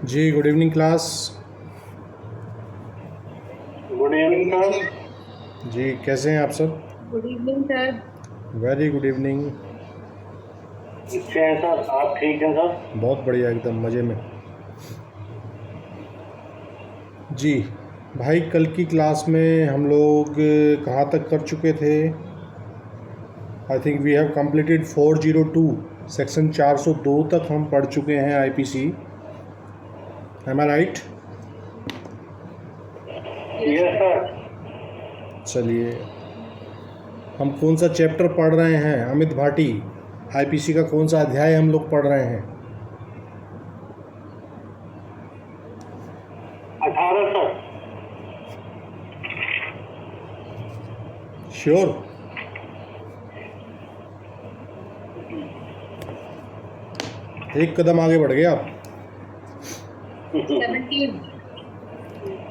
जी good evening class. Good evening sir. जी कैसे हैं आप सब? Good evening sir. Very good evening. अच्छे हैं सर, आप ठीक हैं सर? बहुत बढ़िया, एकदम मज़े में। जी भाई, कल की क्लास में हम लोग कहाँ तक कर चुके थे? I think we have completed 402 section 402 तक हम पढ़ चुके हैं IPC. Am I right? Yes sir. चलिए, हम कौन सा चैप्टर पढ़ रहे हैं अमित भाटी? आईपीसी का कौन सा अध्याय हम लोग पढ़ रहे हैं? 18 सर। श्योर? एक कदम आगे बढ़ गए आप। 17।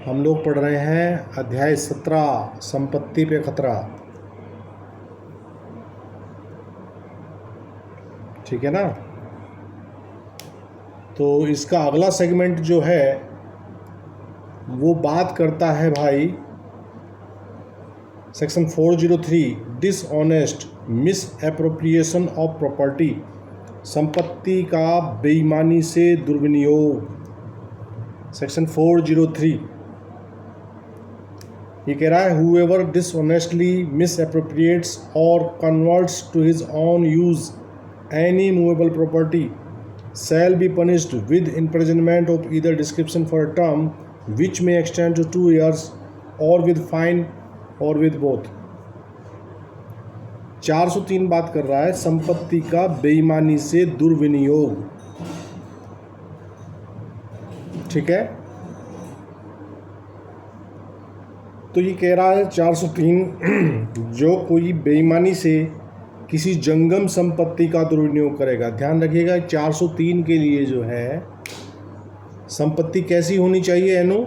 हम लोग पढ़ रहे हैं अध्याय 17, संपत्ति पे खतरा। ठीक है ना? तो इसका अगला सेगमेंट जो है वो बात करता है भाई section 403, dishonest miss appropriation of property, संपत्ति का बेईमानी से दुर्विनियोग। सेक्शन 403 ये कह रहा है whoever dishonestly misappropriates or converts to his own use any movable property shall be punished with imprisonment of either description for a term which may extend to 2 years or with fine or with both। 403 बात कर रहा है संपत्ति का बेईमानी से दुर्विनियोग। ठीक है, तो ये कह रहा है 403 जो कोई बेईमानी से किसी जंगम संपत्ति का दुर्विनियोग करेगा। ध्यान रखिएगा 403 के लिए जो है संपत्ति कैसी होनी चाहिए एनो?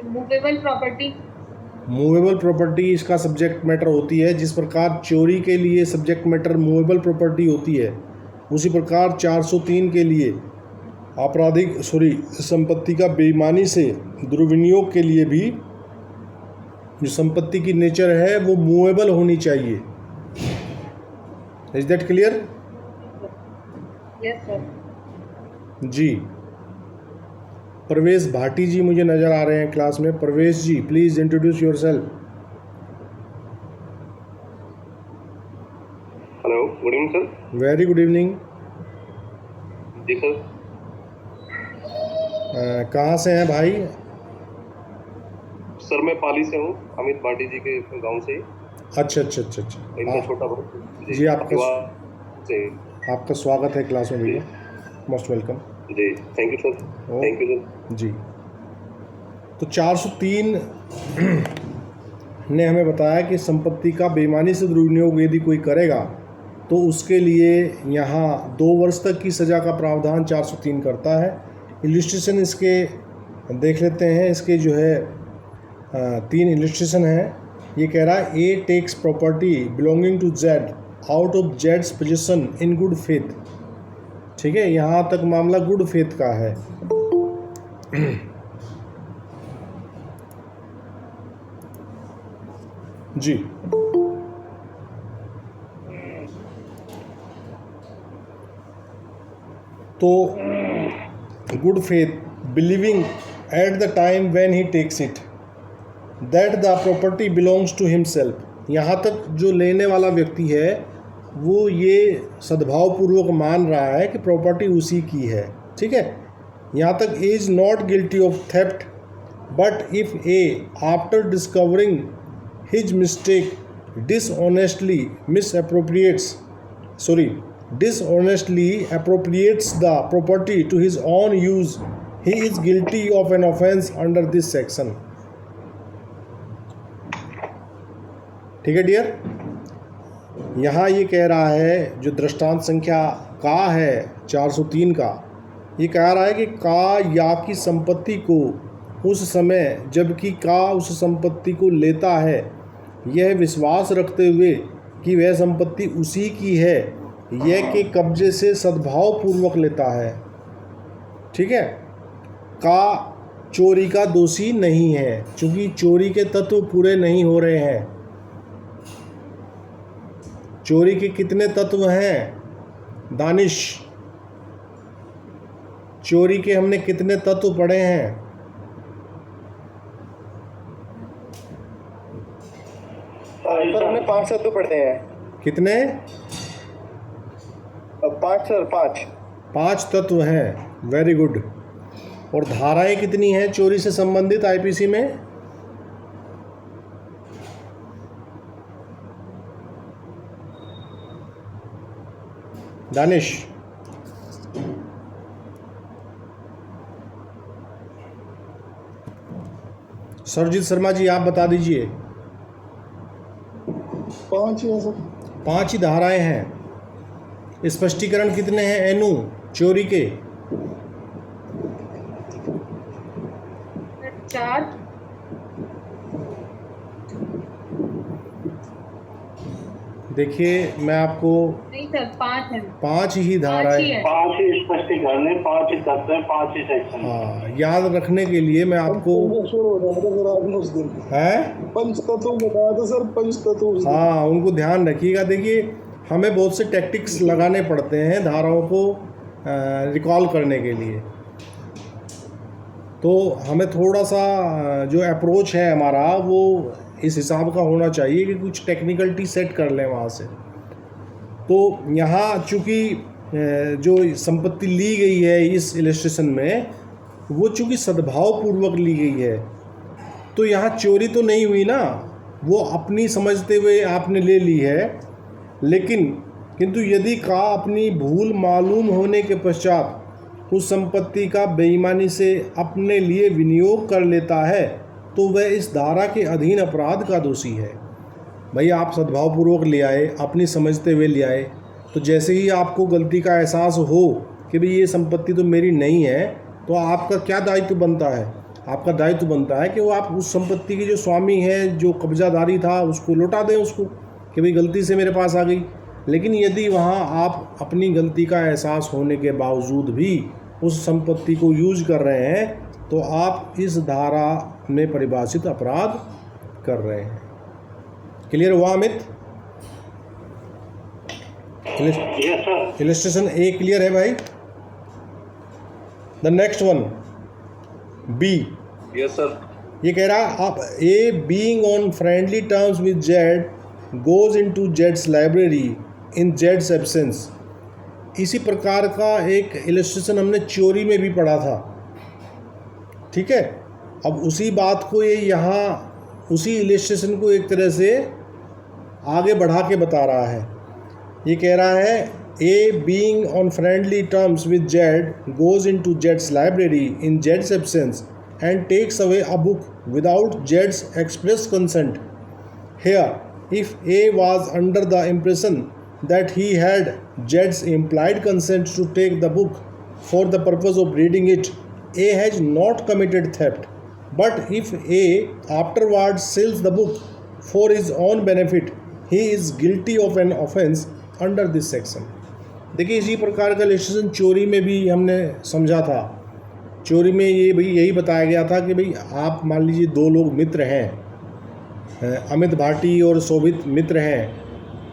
Movable property. मूवेबल प्रॉपर्टी इसका सब्जेक्ट मैटर होती है। जिस प्रकार चोरी के लिए सब्जेक्ट मैटर मूवेबल प्रॉपर्टी होती है, उसी प्रकार 403 के लिए आपराधिक संपत्ति का बेईमानी से दुर्विनियोग के लिए भी जो संपत्ति की नेचर है वो मूवेबल होनी चाहिए। Is that clear? Yes sir. जी, प्रवेश भाटी जी मुझे नज़र आ रहे हैं क्लास में। Pravesh ji please introduce yourself. Hello, good evening sir. Very good evening. जी सर। कहाँ से हैं भाई? सर मैं पाली से हूँ, अमित भाटी जी के गांव से ही। अच्छा अच्छा अच्छा अच्छा। इनका छोटा भाई जी, से। आपका स्वागत है क्लास में भैया, मोस्ट वेलकम। जी thank you sir. Thank you sir. जी, तो 403 ने हमें बताया कि संपत्ति का बेईमानी से दुर्विनियोग यदि कोई करेगा तो उसके लिए यहाँ 2 वर्ष तक की सज़ा का प्रावधान 403 करता है। इलिस्ट्रेशन इसके देख लेते हैं। इसके जो है 3 इलिस्ट्रेशन हैं। ये कह रहा है A takes property belonging to Z out of जेड्स पोजीशन इन गुड फेथ। ठीक है, यहाँ तक मामला गुड फेथ का है। जी, तो good faith believing at the time when he takes it that the property belongs to himself. यहाँ तक जो लेने वाला व्यक्ति है वो ये सद्भावपूर्वक मान रहा है कि प्रॉपर्टी उसी की है। ठीक है, यहाँ तक is not guilty of theft but if A after discovering his mistake dishonestly appropriates the property to his own use, he is guilty of an offense under this section। ठीक है डियर, यहाँ ये कह रहा है जो दृष्टांत संख्या का है 403 का, ये कह रहा है कि का या की संपत्ति को उस समय जबकि का उस संपत्ति को लेता है यह विश्वास रखते हुए कि वह संपत्ति उसी की है, यह के कब्जे से सद्भावपूर्वक लेता है। ठीक है, का चोरी का दोषी नहीं है, क्योंकि चोरी के तत्व पूरे नहीं हो रहे हैं। चोरी के कितने तत्व हैं दानिश? चोरी के हमने कितने तत्व पढ़े हैं? सर हमने 5 तत्व पढ़े हैं। कितने? 5 सर, 5। 5 तत्व हैं, वेरी गुड। और धाराएं कितनी हैं चोरी से संबंधित आईपीसी में? दानिश? सरजीत शर्मा जी आप बता दीजिए। 5 है सर। 5 ही धाराएं हैं। स्पष्टीकरण कितने हैं एनु चोरी के? 4। देखिए मैं आपको नहीं सर, 5 है। 5 ही 5 ही धाराएं, है। 5 ही स्पष्टीकरण है, 5 ही तत्व है, 5 ही सेक्शन है। हाँ, याद रखने के लिए मैं आपको शुरू हो जाता सर आपने उस दिन है, 5 तत्व बताया था सर, 5 तत्व उस दिन। हाँ उनको ध्यान रखिएगा। देखिए हमें बहुत से टैक्टिक्स लगाने पड़ते हैं धाराओं को रिकॉल करने के लिए, तो हमें थोड़ा सा जो अप्रोच है हमारा वो इस हिसाब का होना चाहिए कि कुछ टेक्निकलिटी सेट कर लें वहाँ से। तो यहाँ चूँकि जो संपत्ति ली गई है इस इलस्ट्रेशन में वो चूँकि सद्भावपूर्वक ली गई है, तो यहाँ चोरी तो नहीं हुई ना, वो अपनी समझते हुए आपने ले ली है। लेकिन किंतु यदि का अपनी भूल मालूम होने के पश्चात उस संपत्ति का बेईमानी से अपने लिए विनियोग कर लेता है तो वह इस धारा के अधीन अपराध का दोषी है। भाई आप सद्भावपूर्वक ले आए, अपनी समझते हुए ले आए, तो जैसे ही आपको गलती का एहसास हो कि भाई ये संपत्ति तो मेरी नहीं है, तो आपका क्या दायित्व बनता है? आपका दायित्व बनता है कि वो आप उस संपत्ति के जो स्वामी हैं, जो कब्जादारी था, उसको लौटा दें उसको, कि भाई गलती से मेरे पास आ गई। लेकिन यदि वहाँ आप अपनी गलती का एहसास होने के बावजूद भी उस संपत्ति को यूज कर रहे हैं तो आप इस धारा में परिभाषित अपराध कर रहे हैं। क्लियर हुआ अमित? Yes sir. इलस्ट्रेशन ए क्लियर है भाई? The next one B. Yes sir. ये कह रहा आप a being on friendly terms with Z goes into Jades library in Jades absence. इसी प्रकार का एक इलस्ट्रेशन हमने चोरी में भी पढ़ा था, ठीक है। अब उसी बात को ये यहाँ उसी इलस्ट्रेशन को एक तरह से आगे बढ़ा के बता रहा है। ये कह रहा है a being on friendly terms with Z goes into Jades library in Jades absence and takes away a book without Jed's express consent. Here, if A was under the impression that he had Jed's implied consent to take the book for the purpose of reading it, A has not committed theft. But if A afterwards sells the book for his own benefit, he is guilty of an offense under this section. देखिए इसी प्रकार का legislation चोरी में भी हमने समझा था। चोरी में ये भाई यही बताया गया था कि भाई आप मान लीजिए 2 लोग मित्र हैं, अमित भाटी और शोभित मित्र हैं,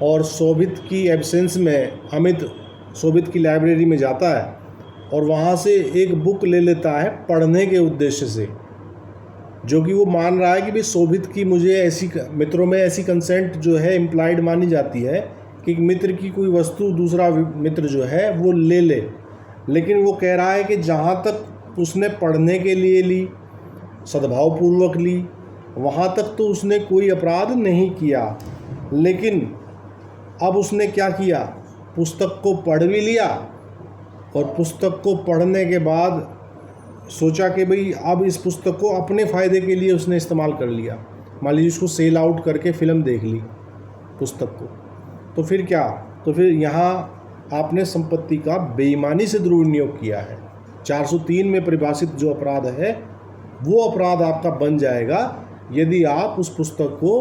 और शोभित की एब्सेंस में अमित शोभित की लाइब्रेरी में जाता है और वहाँ से एक बुक ले लेता है पढ़ने के उद्देश्य से, जो कि वो मान रहा है कि भाई शोभित की मुझे ऐसी मित्रों में ऐसी कंसेंट जो है इम्प्लाइड मानी जाती है कि मित्र की कोई वस्तु दूसरा मित्र जो है वो ले ले। लेकिन वो कह रहा है कि जहाँ तक उसने पढ़ने के लिए ली, सद्भावपूर्वक ली, वहाँ तक तो उसने कोई अपराध नहीं किया। लेकिन अब उसने क्या किया, पुस्तक को पढ़ भी लिया और पुस्तक को पढ़ने के बाद सोचा कि भाई अब इस पुस्तक को अपने फ़ायदे के लिए उसने इस्तेमाल कर लिया। मान लीजिए उसको सेल आउट करके फ़िल्म देख ली पुस्तक को, तो फिर क्या, तो फिर यहाँ आपने संपत्ति का बेईमानी से दुरुपयोग किया है। 403 में परिभाषित जो अपराध है वो अपराध आपका बन जाएगा यदि आप उस पुस्तक को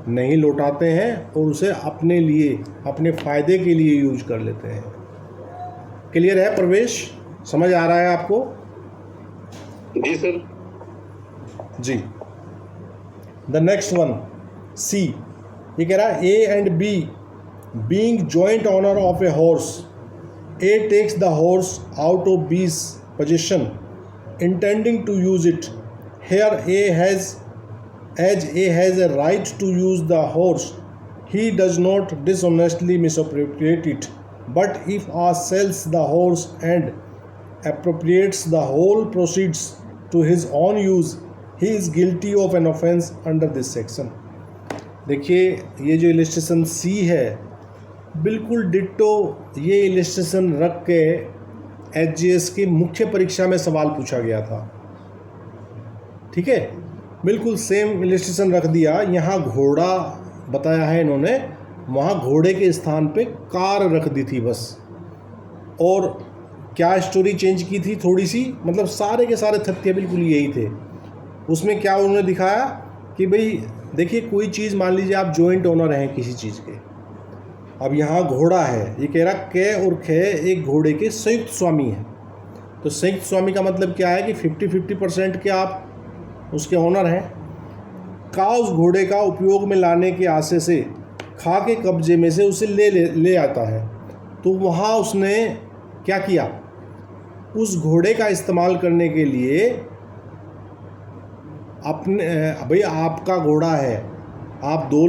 नहीं लौटाते हैं और उसे अपने लिए, अपने फ़ायदे के लिए यूज कर लेते हैं। क्लियर है प्रवेश? समझ आ रहा है आपको? जी सर। जी। द नेक्स्ट वन सी, ये कह रहा है A and B being joint owner of a horse, A takes the horse out of B's possession intending to use it. Here A has, as A has a right to use the horse, he does not dishonestly misappropriate it. But if A sells the horse and appropriates the whole proceeds to his own use, he is guilty of an offense under this section. देखिए ये जो illustration सी है बिल्कुल ditto ये illustration रख के HGS की मुख्य परीक्षा में सवाल पूछा गया था। ठीक है, बिल्कुल सेम इलिस्ट्रेशन रख दिया। यहाँ घोड़ा बताया है इन्होंने, वहाँ घोड़े के स्थान पे कार रख दी थी बस। और क्या स्टोरी चेंज की थी थोड़ी सी, मतलब सारे के सारे तथ्य बिल्कुल यही थे। उसमें क्या उन्होंने दिखाया कि भाई देखिए कोई चीज़ मान लीजिए आप जॉइंट ओनर हैं किसी चीज़ के, अब यहाँ घोड़ा है, ये कह रहा कै और खे एक घोड़े के संयुक्त स्वामी हैं। तो संयुक्त स्वामी का मतलब क्या है कि 50-50% के आप उसके ओनर हैं। का उस घोड़े का उपयोग में लाने के आशय से खा के कब्जे में से उसे ले आता है। तो वहाँ उसने क्या किया, उस घोड़े का इस्तेमाल करने के लिए अपने, भाई आपका घोड़ा है, आप दो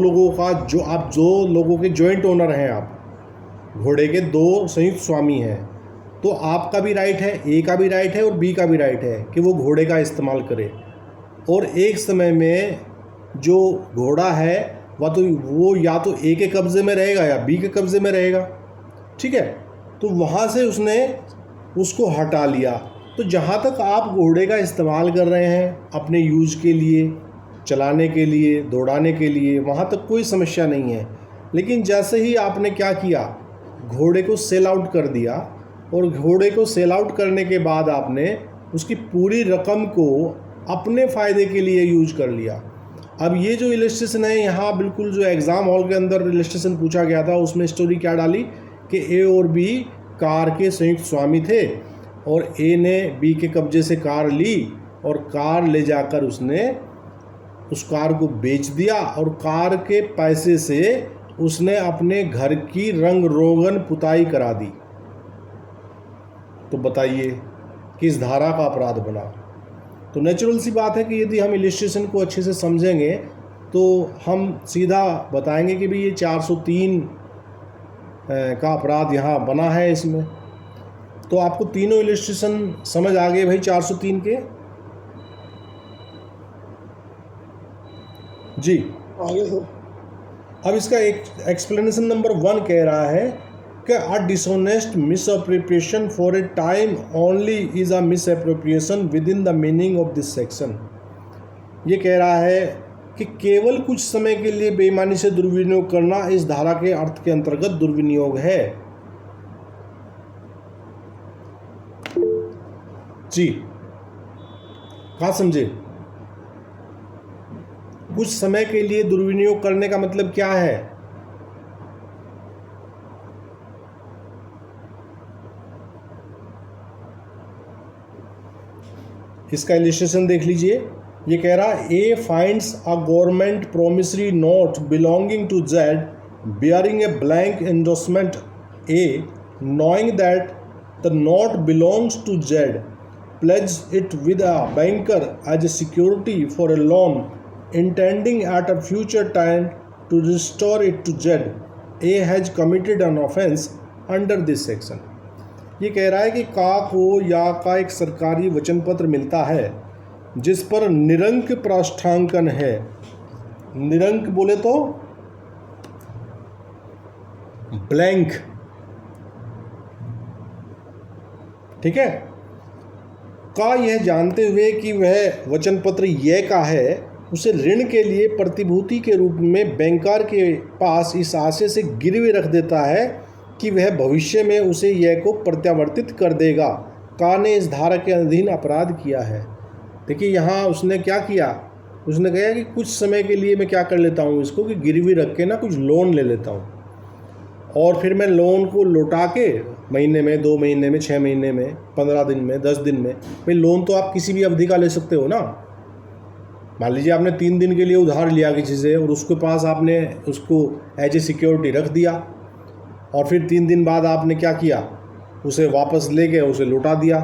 लोगों के जॉइंट ओनर हैं, आप घोड़े के दो संयुक्त स्वामी हैं, तो आपका भी राइट है, ए का भी राइट है और बी का भी राइट है कि वो घोड़े का इस्तेमाल करे। और एक समय में जो घोड़ा है वह तो वो या तो ए के कब्ज़े में रहेगा या बी के कब्ज़े में रहेगा। ठीक है, तो वहाँ से उसने उसको हटा लिया। तो जहाँ तक आप घोड़े का इस्तेमाल कर रहे हैं अपने यूज के लिए, चलाने के लिए, दौड़ाने के लिए, वहाँ तक कोई समस्या नहीं है। लेकिन जैसे ही आपने क्या किया, घोड़े को सेल आउट कर दिया, और घोड़े को सेल आउट करने के बाद आपने उसकी पूरी रकम को अपने फ़ायदे के लिए यूज कर लिया। अब ये जो इलस्ट्रेशन है यहाँ बिल्कुल जो एग्ज़ाम हॉल के अंदर इलस्ट्रेशन पूछा गया था, उसमें स्टोरी क्या डाली कि ए और बी कार के संयुक्त स्वामी थे और ए ने बी के कब्जे से कार ली और कार ले जाकर उसने उस कार को बेच दिया और कार के पैसे से उसने अपने घर की रंग रोगन पुताई करा दी। तो बताइए किस धारा का अपराध बना। तो नेचुरल सी बात है कि यदि हम इलिस्ट्रेशन को अच्छे से समझेंगे तो हम सीधा बताएंगे कि भाई ये 403 का अपराध यहाँ बना है इसमें। तो आपको तीनों इलिस्ट्रेशन समझ आ गए भाई 403 के? जी आगे सर। अब इसका एक एक्सप्लेनेशन नंबर 1 कह रहा है कि a dishonest misappropriation for a time only is a misappropriation within the meaning of this section. ये कह रहा है कि केवल कुछ समय के लिए बेईमानी से दुर्विनियोग करना इस धारा के अर्थ के अंतर्गत दुर्विनियोग है। जी कहाँ समझे? कुछ समय के लिए दुर्विनियोग करने का मतलब क्या है? इसका इलिस्ट्रेशन देख लीजिए। ये कह रहा है A finds a government promissory note belonging to Z bearing a blank endorsement A, knowing that the note belongs to Z, pledges it with a banker as a security for a loan, intending at a future time to restore it to Z. A has committed an offence under this section. ये कह रहा है कि का को या का एक सरकारी वचन पत्र मिलता है जिस पर निरंक प्राष्ठांकन है। निरंक बोले तो ब्लैंक, ठीक है। का यह जानते हुए कि वह वचन पत्र ये का है, उसे ऋण के लिए प्रतिभूति के रूप में बैंकर के पास इस आशय से गिरवी रख देता है कि वह भविष्य में उसे यह को प्रत्यावर्तित कर देगा। का ने इस धारा के अधीन अपराध किया है। देखिए यहाँ उसने क्या किया, उसने कहा कि कुछ समय के लिए मैं क्या कर लेता हूँ इसको कि गिरवी रख के ना कुछ लोन ले लेता हूँ। और फिर मैं लोन को लौटा के महीने में, 2 महीने में, 6 महीने में, 15 दिन में, 10 दिन में, भाई लोन तो आप किसी भी अवधि का ले सकते हो ना। मान लीजिए आपने 3 दिन के लिए उधार लिया किसी से और उसके पास आपने उसको एज ए सिक्योरिटी रख दिया और फिर 3 दिन बाद आपने क्या किया, उसे वापस ले गए, उसे लौटा दिया।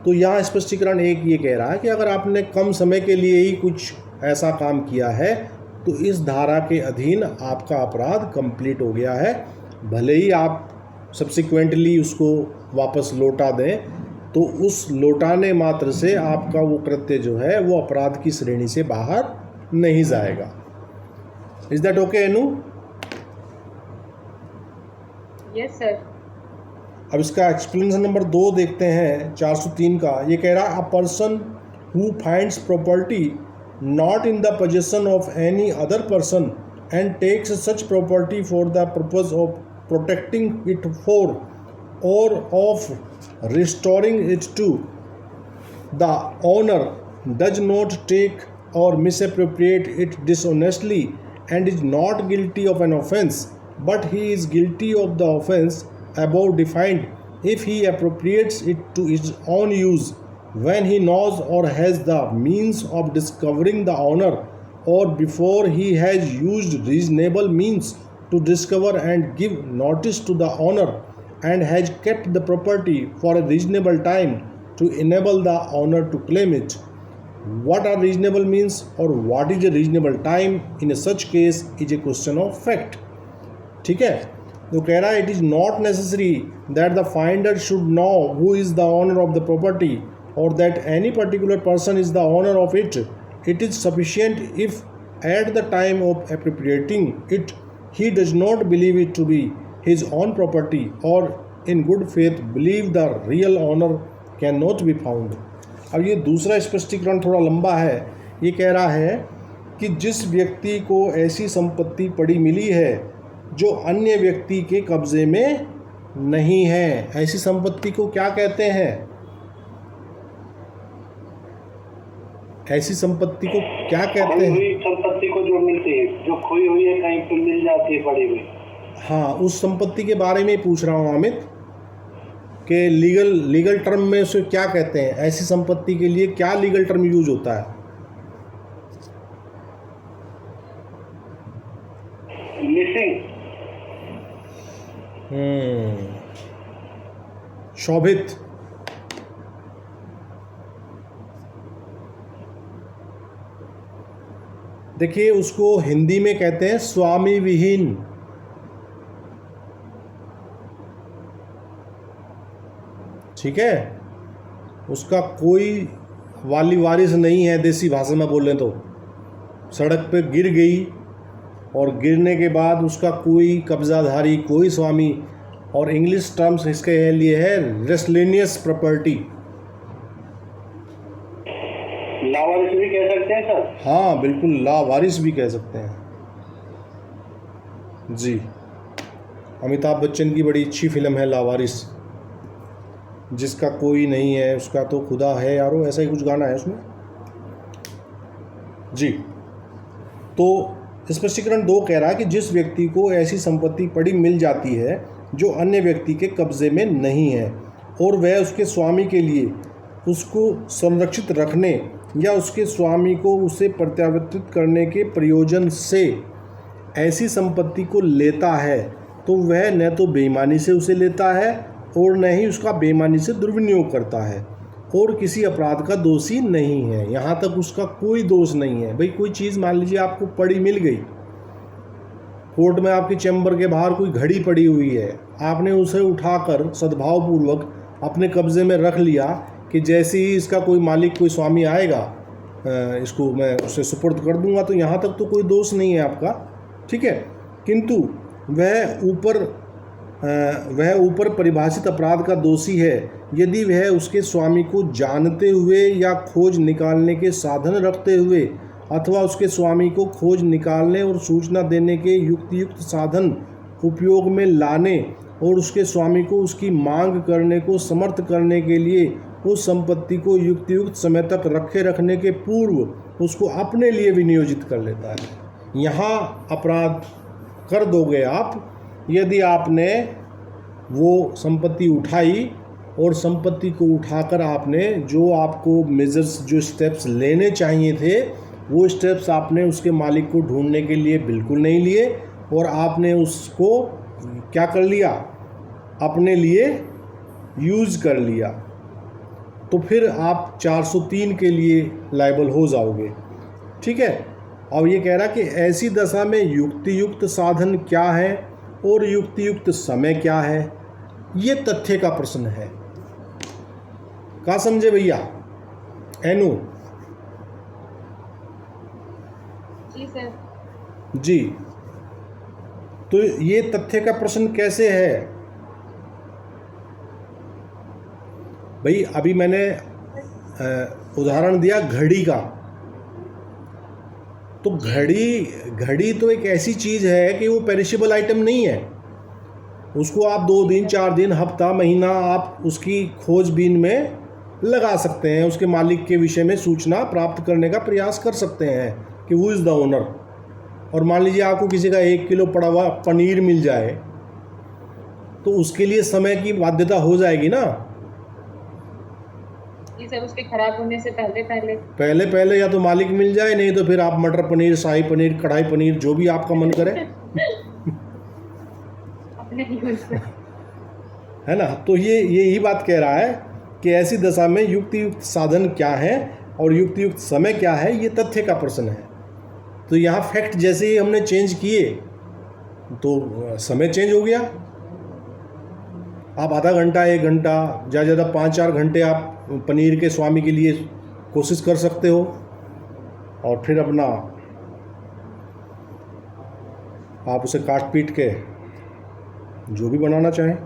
तो यहाँ स्पष्टीकरण एक ये कह रहा है कि अगर आपने कम समय के लिए ही कुछ ऐसा काम किया है तो इस धारा के अधीन आपका अपराध कंप्लीट हो गया है। भले ही आप सब्सिक्वेंटली उसको वापस लौटा दें, तो उस लौटाने मात्र से आपका वो कृत्य जो है वो अपराध की श्रेणी से बाहर नहीं जाएगा। Is that okay Anu? Yes sir. अब इसका एक्सप्लेनेशन नंबर 2 देखते हैं, 403 का। ये कह रहा है a person who finds property not in the possession of any other person and takes such property for the purpose of protecting it for or of restoring it to the owner does not take or misappropriate it dishonestly and is not guilty of an offence but he is guilty of the offense above defined if he appropriates it to his own use when he knows or has the means of discovering the owner or before he has used reasonable means to discover and give notice to the owner and has kept the property for a reasonable time to enable the owner to claim it. What are reasonable means or what is a reasonable time in such case is a question of fact. ठीक है, तो कह रहा है it is not necessary that the finder should know who is the owner of the property और that any particular person is the owner of it. It is sufficient if at the time of appropriating it he does not believe it to be his own property और in good faith believe the real owner can not be found. अब ये दूसरा स्पष्टीकरण थोड़ा लंबा है. ये कह रहा है कि जिस व्यक्ति को ऐसी संपत्ति पड़ी मिली है जो अन्य व्यक्ति के कब्जे में नहीं है, ऐसी संपत्ति को क्या कहते हैं? ऐसी संपत्ति को क्या कहते हैं? हुई संपत्ति को जो मिलती है, जो खोई हुई है कहीं पर मिल जाती है पड़ी हुई. हाँ, उस संपत्ति के बारे में पूछ रहा हूँ अमित कि लीगल टर्म में उसे क्या कहते हैं? ऐसी संपत्ति के लिए क्या लीगल टर्म यूज होता है? मिसिंग. शोभित. देखिए, उसको हिंदी में कहते हैं स्वामी विहीन. ठीक है, उसका कोई वाली वारिस नहीं है. देसी भाषा में बोलें तो सड़क पे गिर गई और गिरने के बाद उसका कोई कब्जाधारी, कोई स्वामी, और इंग्लिश टर्म्स इसके लिए है रेस्टलेनियस प्रॉपर्टी. लावारिस भी कह सकते हैं सर. हाँ बिल्कुल, लावारिस भी कह सकते हैं जी. अमिताभ बच्चन की बड़ी अच्छी फिल्म है लावारिस. जिसका कोई नहीं है उसका तो खुदा है यारो, ऐसा ही कुछ गाना है उसमें जी. तो स्पष्टीकरण 2 कह रहा है कि जिस व्यक्ति को ऐसी संपत्ति पड़ी मिल जाती है जो अन्य व्यक्ति के कब्जे में नहीं है और वह उसके स्वामी के लिए उसको संरक्षित रखने या उसके स्वामी को उसे प्रत्यावर्तित करने के प्रयोजन से ऐसी संपत्ति को लेता है, तो वह न तो बेईमानी से उसे लेता है और न ही उसका बेईमानी से दुर्विनियोग करता है और किसी अपराध का दोषी नहीं है. यहाँ तक उसका कोई दोष नहीं है. भाई कोई चीज़ मान लीजिए आपको पड़ी मिल गई, कोर्ट में आपके चैम्बर के बाहर कोई घड़ी पड़ी हुई है, आपने उसे उठाकर सद्भावपूर्वक अपने कब्जे में रख लिया कि जैसे ही इसका कोई मालिक, कोई स्वामी आएगा, इसको मैं उसे सुपुर्द कर दूंगा. तो यहाँ तक तो कोई दोष नहीं है आपका, ठीक है. किंतु वह ऊपर परिभाषित अपराध का दोषी है यदि वह उसके स्वामी को जानते हुए या खोज निकालने के साधन रखते हुए अथवा उसके स्वामी को खोज निकालने और सूचना देने के युक्त साधन उपयोग में लाने और उसके स्वामी को उसकी मांग करने को समर्थ करने के लिए उस संपत्ति को युक्त समय तक रखने के पूर्व उसको अपने लिए विनियोजित कर लेता है. यहाँ अपराध कर दोगे आप यदि आपने वो संपत्ति उठाई और संपत्ति को उठाकर आपने जो आपको मेजर्स जो स्टेप्स लेने चाहिए थे वो स्टेप्स आपने उसके मालिक को ढूंढने के लिए बिल्कुल नहीं लिए और आपने उसको क्या कर लिया, अपने लिए यूज़ कर लिया, तो फिर आप 403 के लिए लायबल हो जाओगे। ठीक है। अब ये कह रहा कि ऐसी दशा में युक्तियुक्त साधन क्या है और युक्तियुक्त समय क्या है, ये तथ्य का प्रश्न है। क्या समझे भैया? एनु जी सर। जी, तो ये तथ्य का प्रश्न कैसे है भाई? अभी मैंने उदाहरण दिया घड़ी का, तो घड़ी तो एक ऐसी चीज़ है कि वो पेरिशेबल आइटम नहीं है। उसको आप 2 दिन 4 दिन हफ्ता महीना आप उसकी खोजबीन में लगा सकते हैं, उसके मालिक के विषय में सूचना प्राप्त करने का प्रयास कर सकते हैं कि वो इज़ द ओनर। और मान लीजिए आपको किसी का 1 किलो पड़ा हुआ पनीर मिल जाए तो उसके लिए समय की बाध्यता हो जाएगी ना। जी सर, उसके खराब होने से पहले पहले या तो मालिक मिल जाए, नहीं तो फिर आप मटर पनीर, शाही पनीर, कढ़ाई पनीर, जो भी आपका मन करे अपने यूज में। है ना। तो यही बात कह रहा है कि ऐसी दशा में युक्तियुक्त साधन क्या है और युक्तियुक्त समय क्या है, ये तथ्य का प्रश्न है। तो यहाँ फैक्ट जैसे ही हमने चेंज किए तो समय चेंज हो गया। आप आधा घंटा, 1 घंटा, ज़्यादा 5-4 घंटे आप पनीर के स्वामी के लिए कोशिश कर सकते हो और फिर अपना आप उसे काट पीट के जो भी बनाना चाहें।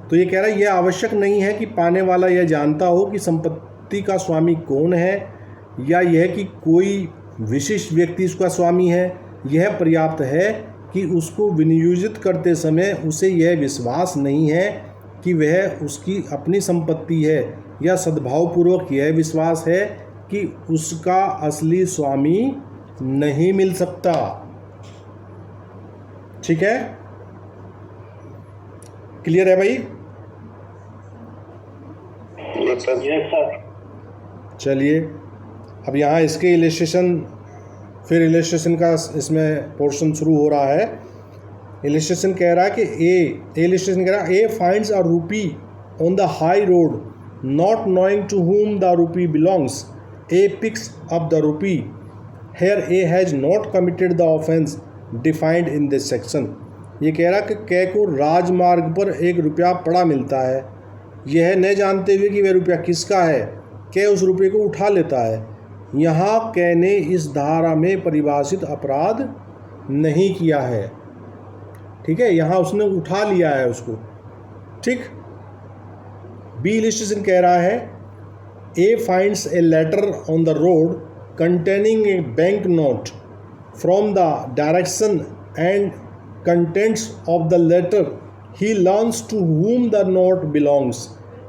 तो ये कह रहा है यह आवश्यक नहीं है कि पाने वाला यह जानता हो कि संपत्ति का स्वामी कौन है या यह कि कोई विशिष्ट व्यक्ति उसका स्वामी है। यह पर्याप्त है कि उसको विनियोजित करते समय उसे यह विश्वास नहीं है कि वह उसकी अपनी संपत्ति है, या सद्भावपूर्वक यह विश्वास है कि उसका असली स्वामी नहीं मिल सकता। ठीक है, क्लियर है भाई? Yes sir. चलिए अब यहाँ इसके इलस्ट्रेशन, फिर इलस्ट्रेशन का इसमें पोर्शन शुरू हो रहा है। इलस्ट्रेशन कह रहा है कि इलस्ट्रेशन कह रहा है A finds a rupee on the high road not knowing to whom the rupee belongs. A picks up the rupee. Here A has not committed the offence defined in this section. ये कह रहा कि कै को राजमार्ग पर 1 रुपया पड़ा मिलता है, यह न जानते हुए कि वह रुपया किसका है, कै उस रुपये को उठा लेता है। यहाँ कै ने इस धारा में परिभाषित अपराध नहीं किया है। ठीक है, यहाँ उसने उठा लिया है उसको। ठीक। बी इलस्ट्रेशन कह रहा है A finds a letter on the road containing a bank note from the direction and contents of the letter. He learns to whom the note belongs.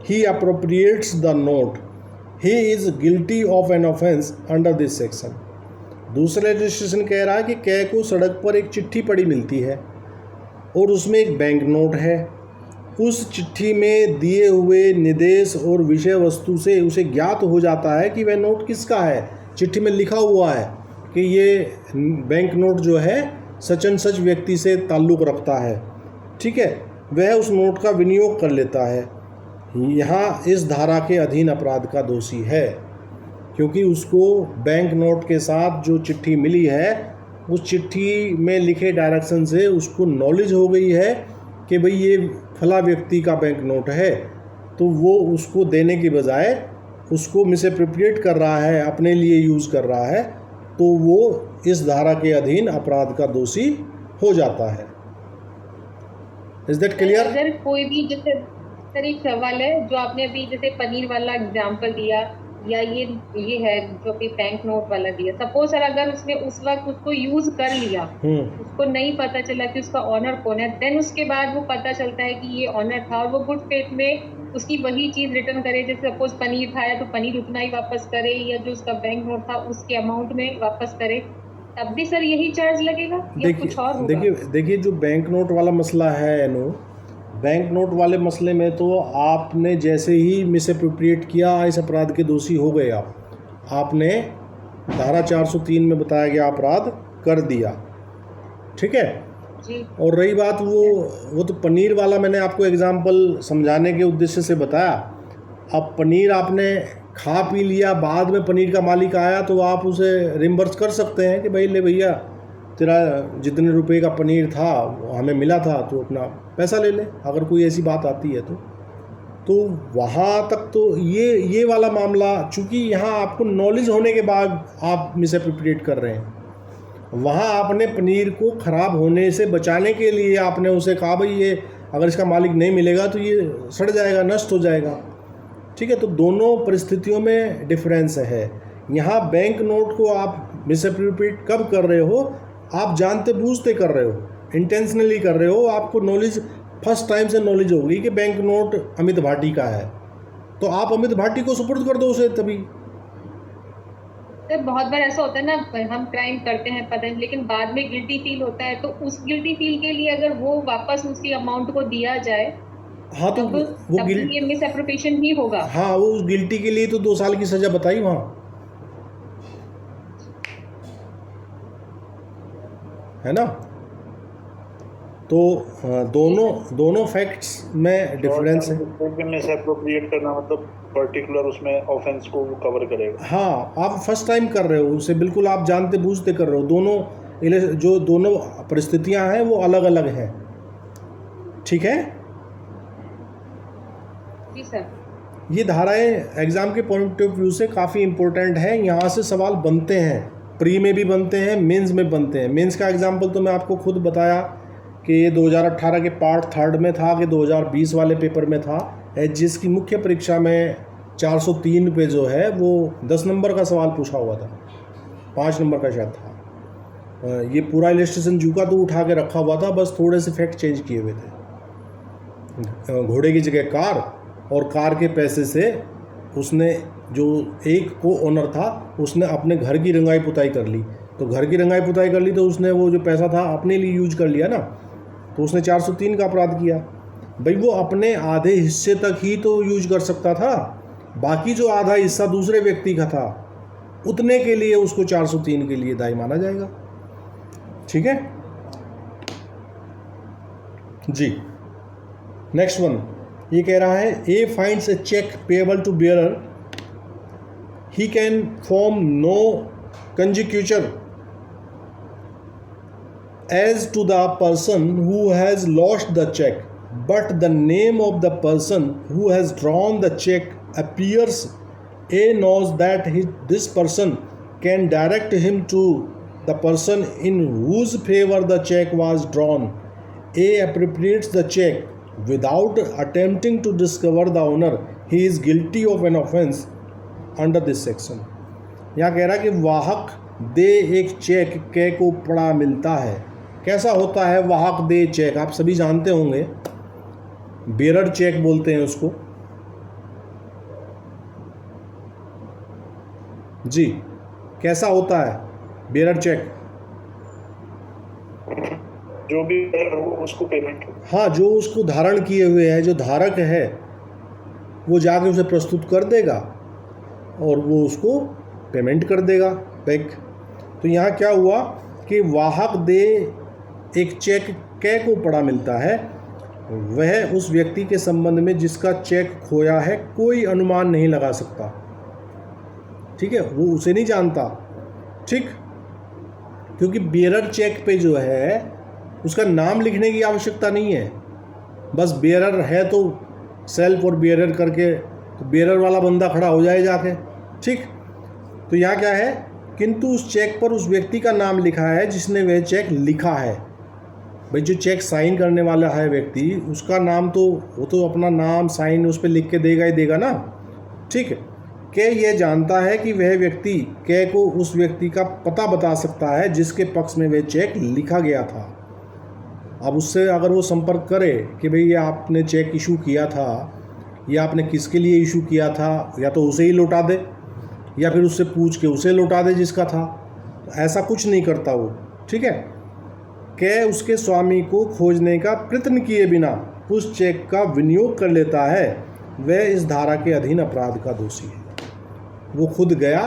He appropriates the note. He is guilty of an offense under this section. दूसरा registration कह रहा है कि कै को सड़क पर एक चिट्ठी पड़ी मिलती है और उसमें एक बैंक नोट है। उस चिट्ठी में दिए हुए निर्देश और विषय वस्तु से उसे ज्ञात हो जाता है कि वह नोट किसका है। चिट्ठी में लिखा हुआ है कि ये बैंक नोट जो है सच एंड सच व्यक्ति से ताल्लुक़ रखता है। ठीक है, वह उस नोट का विनियोग कर लेता है। यहाँ इस धारा के अधीन अपराध का दोषी है, क्योंकि उसको बैंक नोट के साथ जो चिट्ठी मिली है उस चिट्ठी में लिखे डायरेक्शन से उसको नॉलेज हो गई है कि भाई ये फला व्यक्ति का बैंक नोट है, तो वो उसको देने के बजाय उसको मिसएप्रोप्रिएट कर रहा है, अपने लिए यूज़ कर रहा है, तो वो इस धारा के अधीन अपराध का दोषी हो जाता है। Is that clear? अगर कोई भी जैसे सर एक सवाल है जो आपने अभी जैसे पनीर वाला एग्जांपल दिया या ये है जो अभी बैंक नोट वाला दिया, सपोज सर अगर उसने उस वक्त उसको यूज कर लिया, उसको नहीं पता चला कि उसका ऑनर कौन है, देन उसके बाद वो पता चलता है कि ये ऑनर था और वो गुड फेथ में उसकी वही चीज रिटर्न करे। जैसे सपोज पनीर खाया तो पनीर उतना ही वापस करे, या जो उसका बैंक नोट था उसके अमाउंट में वापस करे। तब भी सर यही चार्ज लगेगा या कुछ और होगा? देखिए जो बैंक नोट वाला मसला है एनो, बैंक नोट वाले मसले में तो आपने जैसे ही मिस एप्रोप्रिएट किया इस अपराध के दोषी हो गए आपने धारा 403 में बताया गया अपराध कर दिया, ठीक है। जी और रही बात वो तो पनीर वाला मैंने आपको एग्जाम्पल समझाने के उद्देश्य से बताया। अब पनीर आपने खा पी लिया, बाद में पनीर का मालिक आया तो आप उसे रिम्बर्स कर सकते हैं कि भाई ले भैया तेरा जितने रुपए का पनीर था हमें मिला था तो अपना पैसा ले ले, अगर कोई ऐसी बात आती है तो वहाँ तक तो ये वाला मामला, चूँकि यहाँ आपको नॉलेज होने के बाद आप मिस एप्रोप्रिएट कर रहे हैं, वहाँ आपने पनीर को ख़राब होने से बचाने के लिए आपने उसे कहा भाई ये अगर इसका मालिक नहीं मिलेगा तो ये सड़ जाएगा, नष्ट हो जाएगा, ठीक है। तो दोनों परिस्थितियों में डिफरेंस है। यहाँ बैंक नोट को आप मिस एप्रोप्रिएट कब कर रहे हो, आप जानते बूझते कर रहे हो, इंटेंशनली कर रहे हो, आपको नॉलेज फर्स्ट टाइम से नॉलेज होगी कि बैंक नोट अमित भाटी का है, तो आप अमित भाटी को सुपुर्द कर दो उसे तभी। सर बहुत बार ऐसा होता है ना, हम क्राइम करते हैं पता नहीं, लेकिन बाद में गिल्टी फील होता है, तो उस गिल्टी फील के लिए अगर वो वापस उसी अमाउंट को दिया जाए, हाँ तो तब ये मिस एप्रोप्रिएशन ही होगा। हाँ वो उस गिल्टी के लिए तो 2 साल की सजा बताई वहाँ, है ना। तो दोनों फैक्ट्स में डिफरेंस है। मिस एप्रोप्रिएट करना मतलब पर्टिकुलर उसमें ऑफेंस को कवर करेगा। हाँ आप फर्स्ट टाइम कर रहे हो उसे, बिल्कुल आप जानते बूझते कर रहे हो। दोनों परिस्थितियां हैं वो अलग अलग हैं, ठीक है। जी सर। ये धाराएं एग्ज़ाम के पॉइंट ऑफ व्यू से काफ़ी इम्पोर्टेंट है, यहाँ से सवाल बनते हैं, प्री में भी बनते हैं, मेंस में बनते हैं। मेंस का एग्जाम्पल तो मैं आपको खुद बताया कि ये 2018 के पार्ट 3 में था कि 2020 वाले पेपर में था। एचजीएस की मुख्य परीक्षा में 403 पे जो है वो 10 नंबर का सवाल पूछा हुआ था, 5 नंबर का शायद था। ये पूरा इलस्ट्रेशन जू का तो उठा के रखा हुआ था, बस थोड़े से फैक्ट चेंज किए हुए थे। घोड़े की जगह कार, और कार के पैसे से उसने जो एक को ओनर था उसने अपने घर की रंगाई पुताई कर ली, तो घर की रंगाई पुताई कर ली तो उसने वो जो पैसा था अपने लिए यूज कर लिया ना, तो उसने 403 का अपराध किया। भाई वो अपने आधे हिस्से तक ही तो यूज कर सकता था, बाकी जो आधा हिस्सा दूसरे व्यक्ति का था उतने के लिए उसको 403 के लिए दायी माना जाएगा, ठीक है जी। नेक्स्ट वन ये कह रहा है A finds a cheque payable to bearer, he can form no conjecture as to the person who has lost the check, but the name of the person who has drawn the check appears. A knows that this person can direct him to the person in whose favor the check was drawn. A appropriates the check without attempting to discover the owner. He is guilty of an offense under this section. यहाँ कह रहा है कि वाहक दे एक check कै को पड़ा मिलता है। कैसा होता है वाहक दे चेक, आप सभी जानते होंगे, बेरर चेक बोलते हैं उसको जी। कैसा होता है बेरर चेक? जो भी उसको पेमेंट, हाँ जो उसको धारण किए हुए है, जो धारक है वो जाके उसे प्रस्तुत कर देगा और वो उसको पेमेंट कर देगा बैक। तो यहाँ क्या हुआ कि वाहक दे एक चेक कै को पड़ा मिलता है, वह उस व्यक्ति के संबंध में जिसका चेक खोया है कोई अनुमान नहीं लगा सकता, ठीक है, वो उसे नहीं जानता, ठीक, क्योंकि बेरर चेक पे जो है उसका नाम लिखने की आवश्यकता नहीं है, बस बेरर है तो सेल्फ और बेरर करके तो बेरर वाला बंदा खड़ा हो जाए जाके, ठीक। तो यहाँ क्या है, किंतु उस चेक पर उस व्यक्ति का नाम लिखा है जिसने वह चेक लिखा है। भाई जो चेक साइन करने वाला है व्यक्ति, उसका नाम तो वो तो अपना नाम साइन उस पर लिख के देगा ही देगा ना, ठीक है। कै ये जानता है कि वह व्यक्ति कै को उस व्यक्ति का पता बता सकता है जिसके पक्ष में वह चेक लिखा गया था। अब उससे अगर वो संपर्क करे कि भाई ये आपने चेक इशू किया था, या आपने किसके लिए इशू किया था, या तो उसे ही लौटा दे या फिर उससे पूछ के उसे लौटा दे जिसका था, ऐसा कुछ नहीं करता वो, ठीक है। कै उसके स्वामी को खोजने का प्रयत्न किए बिना उस चेक का विनियोग कर लेता है, वह इस धारा के अधीन अपराध का दोषी है। वो खुद गया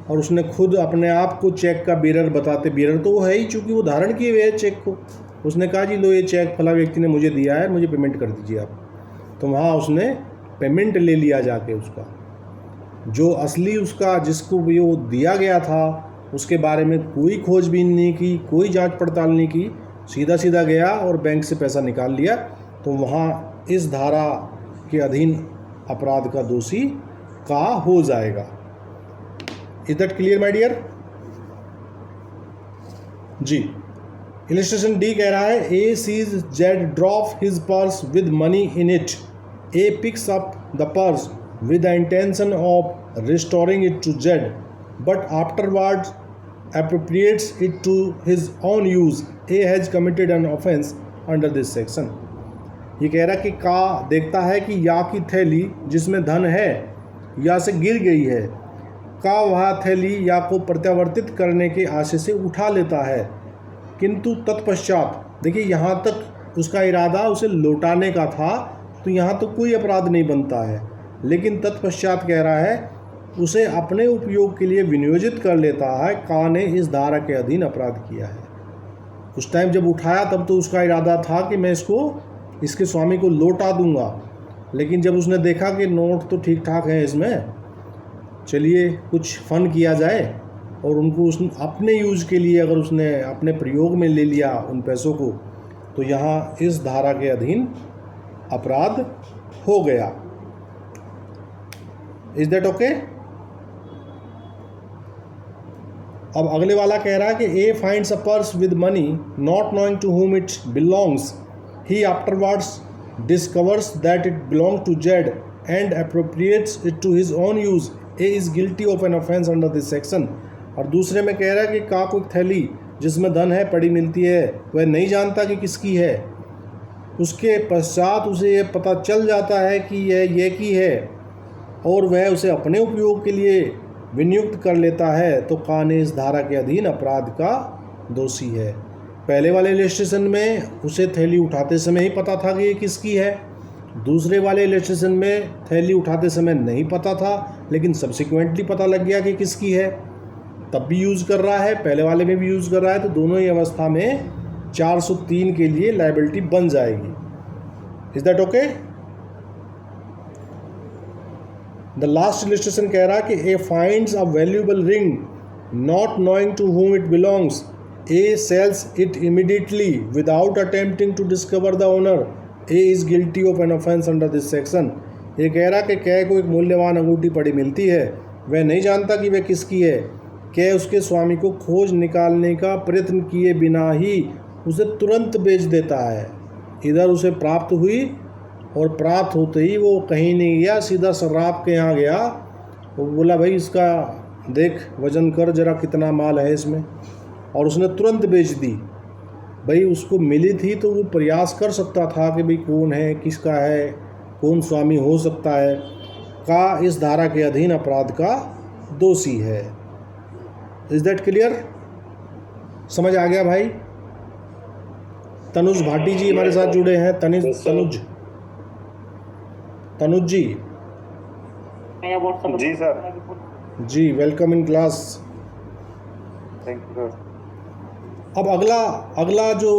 और उसने खुद अपने आप को चेक का बेरर बताते, बेरर तो वो है ही, चूँकि वो धारण किए हुए है चेक को। उसने कहा जी लो ये चेक फला व्यक्ति ने मुझे दिया है, मुझे पेमेंट कर दीजिए आप। तो वहाँ उसने पेमेंट ले लिया जाके उसका, जो असली उसका जिसको भी वो दिया गया था उसके बारे में कोई खोजबीन नहीं की, कोई जांच पड़ताल नहीं की, सीधा सीधा गया और बैंक से पैसा निकाल लिया। तो वहाँ इस धारा के अधीन अपराध का दोषी का हो जाएगा। Is that clear my dear? जी। इलस्ट्रेशन डी कह रहा है A sees Z drop his purse with money in it, A picks up the purse with the intention of restoring it to Z, but afterwards appropriates it to his own use, A has committed an offence under this section। ये कह रहा कि का देखता है कि या की थैली जिसमें धन है या से गिर गई है, का वह थैली या को प्रत्यावर्तित करने के आशय से उठा लेता है, किंतु तत्पश्चात, देखिए यहाँ तक उसका इरादा उसे लौटाने का था, तो यहाँ तो कोई अपराध नहीं बनता है, लेकिन तत्पश्चात कह रहा है उसे अपने उपयोग के लिए विनियोजित कर लेता है, का ने इस धारा के अधीन अपराध किया है। उस टाइम जब उठाया तब तो उसका इरादा था कि मैं इसके स्वामी को लौटा दूंगा, लेकिन जब उसने देखा कि नोट तो ठीक ठाक हैं इसमें, चलिए कुछ फ़न किया जाए, और उनको उसने अपने यूज़ के लिए अगर उसने अपने प्रयोग में ले लिया उन पैसों को, तो यहाँ इस धारा के अधीन अपराध हो गया। Is that okay? अब अगले वाला कह रहा है कि A finds a purse with money not knowing to whom it belongs, he afterwards discovers that it belongs to Z and appropriates it to his own use, A is guilty of an offence under this section। और दूसरे में कह रहा है कि का कोई थैली जिसमें धन है पड़ी मिलती है, वह नहीं जानता कि किसकी है, उसके पश्चात उसे यह पता चल जाता है कि यह ये की है और वह उसे अपने उपयोग के लिए विनियुक्त कर लेता है, तो का ने इस धारा के अधीन अपराध का दोषी है। पहले वाले इलस्ट्रेशन में उसे थैली उठाते समय ही पता था कि ये किसकी है, दूसरे वाले इलस्ट्रेशन में थैली उठाते समय नहीं पता था, लेकिन सब्सिक्वेंटली पता लग गया कि किसकी है, तब भी यूज़ कर रहा है, पहले वाले में भी यूज़ कर रहा है, तो दोनों ही अवस्था में 403 के लिए लायबिलिटी बन जाएगी। Is that okay? The last illustration कह रहा है कि A finds a valuable ring not knowing to whom it belongs, A sells it immediately without attempting to discover the owner, A is guilty of an offence under this section. ये कह रहा कि कै को एक मूल्यवान अंगूठी पड़ी मिलती है, वह नहीं जानता कि वह किसकी है, कै उसके स्वामी को खोज निकालने का प्रयत्न किए बिना ही उसे तुरंत बेच देता है। इधर उसे प्राप्त हुई और प्राप्त होते ही वो कहीं नहीं गया, सीधा सर्राफ के यहाँ गया, वो बोला भाई इसका देख वज़न कर जरा कितना माल है इसमें, और उसने तुरंत बेच दी। भाई उसको मिली थी तो वो प्रयास कर सकता था कि भाई कौन है, किसका है, कौन स्वामी हो सकता है, का इस धारा के अधीन अपराध का दोषी है। Is that clear? समझ आ गया भाई? तनुज भाटी जी हमारे साथ जुड़े हैं। तनुज जी जी सर। जी, welcome in class. Thank you sir. अब अगला जो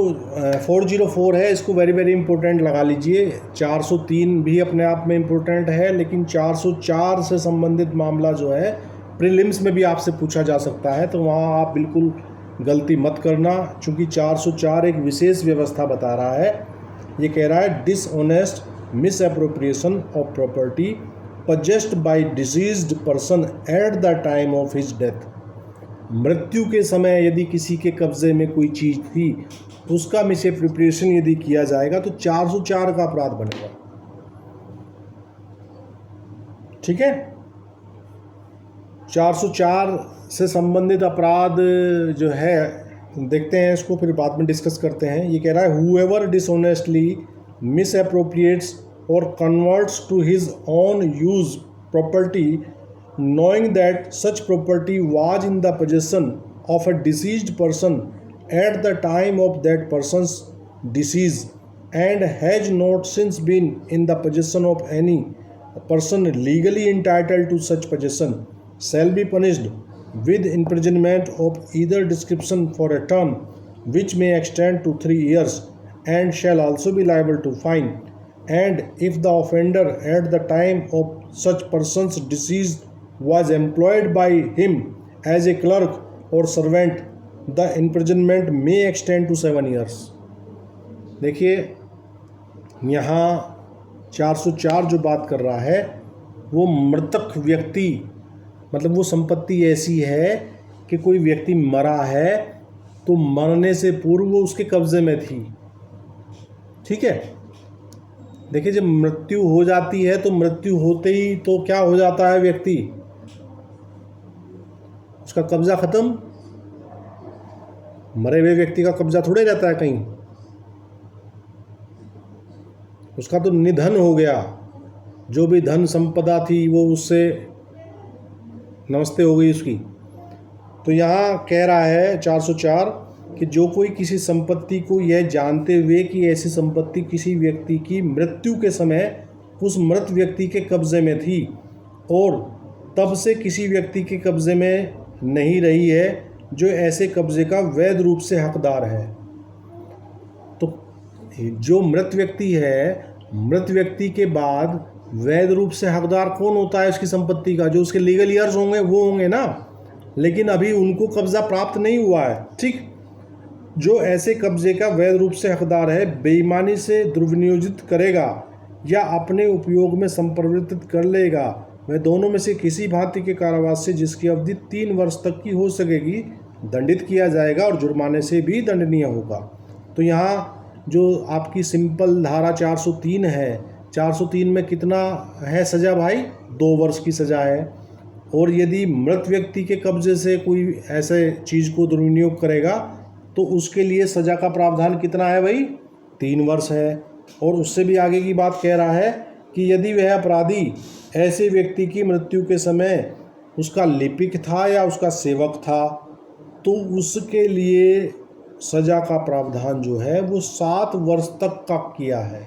404 है, इसको वेरी वेरी इंपॉर्टेंट लगा लीजिए। 403 भी अपने आप में इम्पोर्टेंट है, लेकिन 404 से संबंधित मामला जो है प्रीलिम्स में भी आपसे पूछा जा सकता है, तो वहाँ आप बिल्कुल गलती मत करना, क्योंकि 404 एक विशेष व्यवस्था बता रहा है। ये कह रहा है dishonest misappropriation of property possessed by deceased person at the time of his death. मृत्यु के समय यदि किसी के कब्जे में कोई चीज़ थी, उसका मिसअप्रोप्रिएशन यदि किया जाएगा तो 404 का अपराध बनेगा। ठीक है? 404 से संबंधित अपराध जो है देखते हैं, इसको फिर बाद में डिस्कस करते हैं। ये कह रहा है whoever dishonestly misappropriates or converts to his own use property knowing that such property was in the possession of a deceased person at the time of that person's decease and has not since been in the possession of any person legally entitled to such possession shall be punished with imprisonment of either description for a term which may extend to 3 years and shall also be liable to fine. And if the offender at the time of such person's decease was employed by him as a clerk or servant, the imprisonment may extend to 7 years. देखिए यहाँ 404 जो बात कर रहा है वो मृतक व्यक्ति, मतलब वो संपत्ति ऐसी है कि कोई व्यक्ति मरा है तो मरने से पूर्व वो उसके कब्जे में थी। ठीक है, देखिए जब मृत्यु हो जाती है तो मृत्यु होते ही तो क्या हो जाता है, व्यक्ति उसका कब्जा खत्म। मरे हुए व्यक्ति का कब्जा थोड़े रहता है कहीं, उसका तो निधन हो गया, जो भी धन संपदा थी वो उससे नमस्ते हो गई उसकी। तो यहाँ कह रहा है 404 कि जो कोई किसी संपत्ति को यह जानते हुए कि ऐसी संपत्ति किसी व्यक्ति की मृत्यु के समय उस मृत व्यक्ति के कब्जे में थी और तब से किसी व्यक्ति के कब्जे में नहीं रही है, जो ऐसे कब्जे का वैध रूप से हकदार है। तो जो मृत व्यक्ति है, मृत व्यक्ति के बाद वैध रूप से हकदार कौन होता है उसकी संपत्ति का? जो उसके लीगल ईयर्स होंगे वो होंगे ना, लेकिन अभी उनको कब्जा प्राप्त नहीं हुआ है। ठीक, जो ऐसे कब्जे का वैध रूप से हकदार है, बेईमानी से दुर्विनियोजित करेगा या अपने उपयोग में संप्रवृत्त कर लेगा, वह दोनों में से किसी भांति के कारावास से जिसकी अवधि 3 वर्ष तक की हो सकेगी दंडित किया जाएगा और जुर्माने से भी दंडनीय होगा। तो यहाँ जो आपकी सिंपल धारा 403 है, 403 में कितना है सज़ा भाई? 2 वर्ष की सज़ा है। और यदि मृत व्यक्ति के कब्जे से कोई ऐसे चीज़ को दुर्विनियोग करेगा तो उसके लिए सज़ा का प्रावधान कितना है भाई? 3 वर्ष है। और उससे भी आगे की बात कह रहा है कि यदि वह अपराधी ऐसे व्यक्ति की मृत्यु के समय उसका लिपिक था या उसका सेवक था तो उसके लिए सज़ा का प्रावधान जो है वो 7 वर्ष तक का किया है,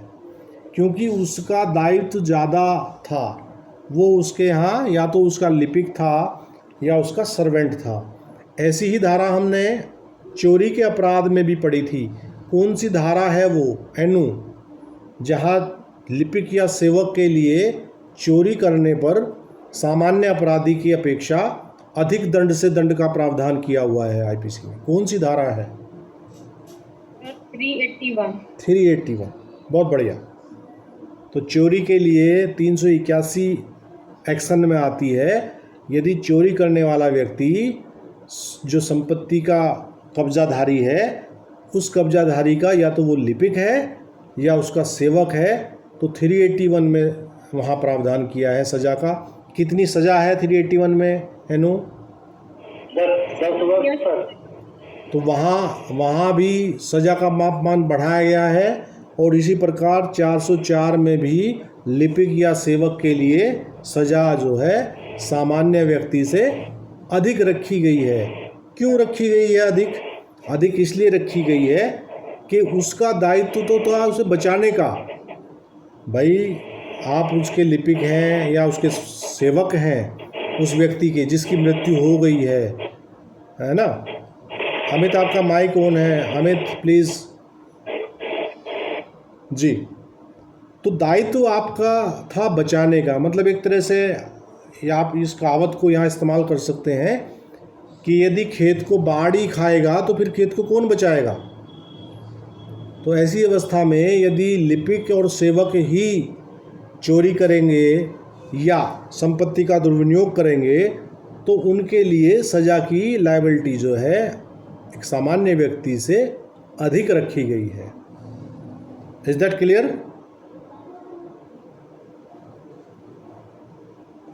क्योंकि उसका दायित्व ज़्यादा था। वो उसके यहाँ या तो उसका लिपिक था या उसका सर्वेंट था। ऐसी ही धारा हमने चोरी के अपराध में भी पढ़ी थी। कौन सी धारा है वो? एनु, जहाँ लिपिक या सेवक के लिए चोरी करने पर सामान्य अपराधी की अपेक्षा अधिक दंड से दंड का प्रावधान किया हुआ है आईपीसी में। कौन सी धारा है? 381। बहुत बढ़िया। तो चोरी के लिए 381 एक्शन में आती है यदि चोरी करने वाला व्यक्ति जो संपत्ति का कब्जाधारी है, उस कब्जाधारी का या तो वो लिपिक है या उसका सेवक है, तो 381 में वहाँ प्रावधान किया है सज़ा का। कितनी सज़ा है 381 में एनो? 10 वर्ष सर। तो वहाँ भी सज़ा का मापमान बढ़ाया गया है। और इसी प्रकार 404 में भी लिपिक या सेवक के लिए सज़ा जो है सामान्य व्यक्ति से अधिक रखी गई है। क्यों रखी गई है अधिक? अधिक इसलिए रखी गई है कि उसका दायित्व तो था उसे बचाने का। भाई आप उसके लिपिक हैं या उसके सेवक हैं उस व्यक्ति के जिसकी मृत्यु हो गई है ना। अमित आपका माइक ऑन है, अमित प्लीज़ जी। तो दायित्व आपका था बचाने का, मतलब एक तरह से या आप इस कहावत को यहाँ इस्तेमाल कर सकते हैं कि यदि खेत को बाढ़ ही खाएगा तो फिर खेत को कौन बचाएगा। तो ऐसी अवस्था में यदि लिपिक और सेवक ही चोरी करेंगे या संपत्ति का दुर्विनियोग करेंगे तो उनके लिए सज़ा की लायबिलिटी जो है एक सामान्य व्यक्ति से अधिक रखी गई है। Is that clear?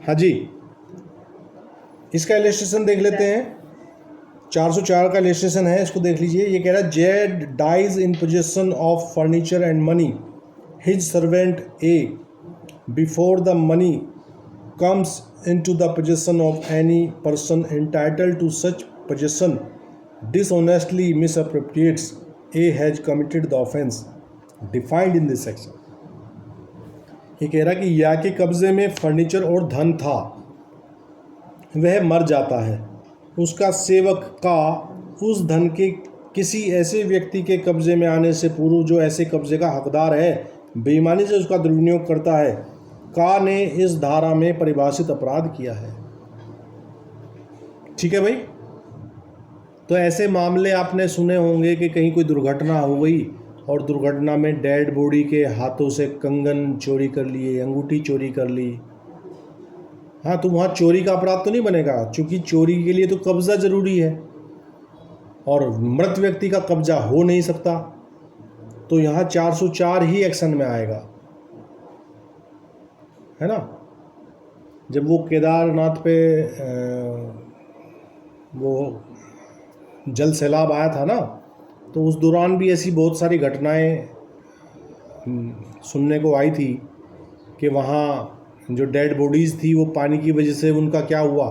हाँ जी, इसका इलस्ट्रेशन देख लेते हैं। 404 का इलस्ट्रेशन है, इसको देख लीजिए। ये कह रहा है Z dies in possession of furniture and money his servant A before the money comes into the possession of any person entitled to such possession dishonestly misappropriates A has committed the offense defined in this section. ये कह रहा कि या के कब्ज़े में furniture और धन था, वह मर जाता है, उसका सेवक का उस धन के किसी ऐसे व्यक्ति के कब्ज़े में आने से पूर्व जो ऐसे कब्ज़े का हकदार है बेईमानी से उसका दुर्विनियोग करता है, का ने इस धारा में परिभाषित अपराध किया है। ठीक है भाई। तो ऐसे मामले आपने सुने होंगे कि कहीं कोई दुर्घटना हो गई और दुर्घटना में डेड बॉडी के हाथों से कंगन चोरी कर लिए, अंगूठी चोरी कर ली। हाँ, तो वहाँ चोरी का अपराध तो नहीं बनेगा, क्योंकि चोरी के लिए तो कब्ज़ा ज़रूरी है और मृत व्यक्ति का कब्ज़ा हो नहीं सकता। तो यहाँ 404 ही एक्शन में आएगा, है ना। जब वो केदारनाथ पे वो जल सैलाब आया था ना, तो उस दौरान भी ऐसी बहुत सारी घटनाएं सुनने को आई थी कि वहाँ जो डेड बॉडीज़ थी वो पानी की वजह से उनका क्या हुआ,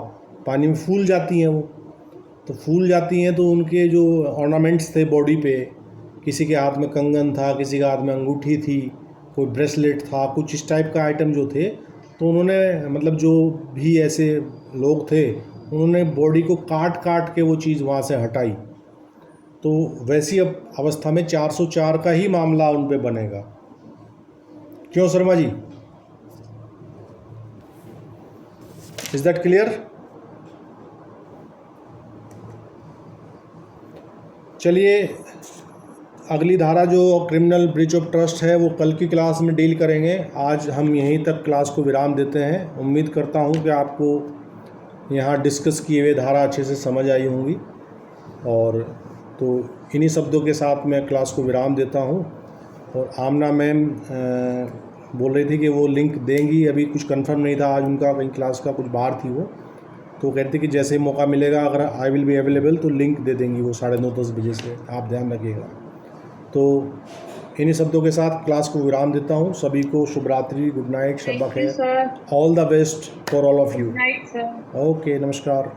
पानी में फूल जाती हैं। वो तो फूल जाती हैं तो उनके जो ऑर्नामेंट्स थे बॉडी पे, किसी के हाथ में कंगन था, किसी के हाथ में अंगूठी थी, कोई ब्रेसलेट था, कुछ इस टाइप का आइटम जो थे, तो उन्होंने मतलब जो भी ऐसे लोग थे उन्होंने बॉडी को काट काट के वो चीज़ वहाँ से हटाई। तो वैसी अब अवस्था में 404 का ही मामला उन पे बनेगा। क्यों Sharma ji? Is that clear? चलिए, अगली धारा जो क्रिमिनल ब्रीच ऑफ ट्रस्ट है वो कल की क्लास में डील करेंगे। आज हम यहीं तक क्लास को विराम देते हैं। उम्मीद करता हूँ कि आपको यहाँ डिस्कस किए हुए धारा अच्छे से समझ आई होंगी, और तो इन्हीं शब्दों के साथ मैं क्लास को विराम देता हूँ। और आमना मैम बोल रही थी कि वो लिंक देंगी, अभी कुछ कंफर्म नहीं था आज उनका, कहीं क्लास का कुछ बाहर थी वो, तो कहती कि जैसे ही मौका मिलेगा अगर आई विल बी अवेलेबल तो लिंक दे देंगी वो 9:30-10 बजे से, आप ध्यान रखिएगा। तो इन्हीं शब्दों के साथ क्लास को विराम देता हूँ। सभी को शुभ रात्रि, गुड नाइट, शब्बा खैर, all the best for all of you. Night sir. Okay, नमस्कार।